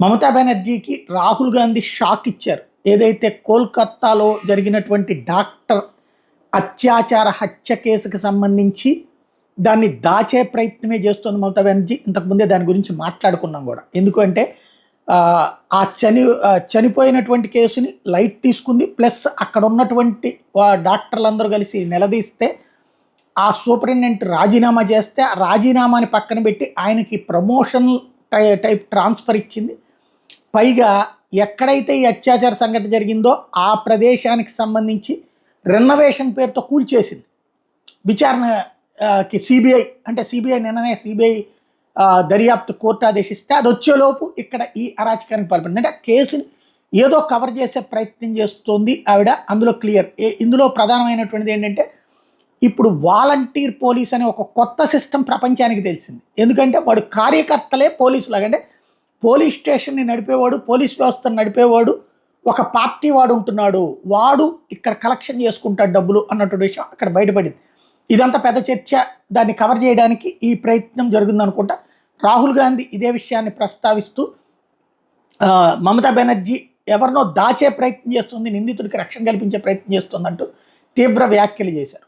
Mamata బెనర్జీకి Rahul Gandhi shock ఇచ్చారు. ఏదైతే కోల్కతాలో జరిగినటువంటి డాక్టర్ అత్యాచార హత్య కేసుకు సంబంధించి దాన్ని దాచే ప్రయత్నమే చేస్తుంది మమతా బెనర్జీ. ఇంతకుముందే దాని గురించి మాట్లాడుకున్నాం కూడా. ఎందుకంటే చనిపోయినటువంటి కేసుని లైట్ తీసుకుంది. ప్లస్ అక్కడ ఉన్నటువంటి డాక్టర్లందరూ కలిసి నిలదీస్తే ఆ సూపరింటెండెంట్ రాజీనామా చేస్తే ఆ రాజీనామాని పక్కన పెట్టి ఆయనకి ప్రమోషన్ టైప్ ట్రాన్స్ఫర్ ఇచ్చింది. పైగా ఎక్కడైతే ఈ అత్యాచార సంఘటన జరిగిందో ఆ ప్రదేశానికి సంబంధించి రెనోవేషన్ పేరుతో కూల్చేసింది. విచారణకి సిబిఐ అంటే సిబిఐ నిన్ననే సిబిఐ దర్యాప్తు కోర్టు ఆదేశిస్తే అది వచ్చేలోపు ఇక్కడ ఈ అరాచకానికి పాల్పడింది. అంటే కేసుని ఏదో కవర్ చేసే ప్రయత్నం చేస్తుంది ఆవిడ. అందులో క్లియర్. ఇందులో ప్రధానమైనటువంటిది ఏంటంటే ఇప్పుడు వాలంటీర్ పోలీస్ అనే ఒక కొత్త సిస్టమ్ ప్రపంచానికి తెలిసింది. ఎందుకంటే వాడు కార్యకర్తలే పోలీసులాగా. అంటే పోలీస్ స్టేషన్ని నడిపేవాడు, పోలీస్ వ్యవస్థను నడిపేవాడు ఒక పార్టీ వాడు ఉంటున్నాడు, వాడు ఇక్కడ కలెక్షన్ చేసుకుంటాడు డబ్బులు అన్నటువంటి విషయం అక్కడ బయటపడింది. ఇదంతా పెద్ద చర్చ. దాన్ని కవర్ చేయడానికి ఈ ప్రయత్నం జరుగుతుందనుకుంటా. రాహుల్ గాంధీ ఇదే విషయాన్ని ప్రస్తావిస్తూ మమతా బెనర్జీ ఎవరినో దాచే ప్రయత్నం చేస్తుంది, నిందితుడికి రక్షణ కల్పించే ప్రయత్నం చేస్తుందంటూ తీవ్ర వ్యాఖ్యలు చేశారు.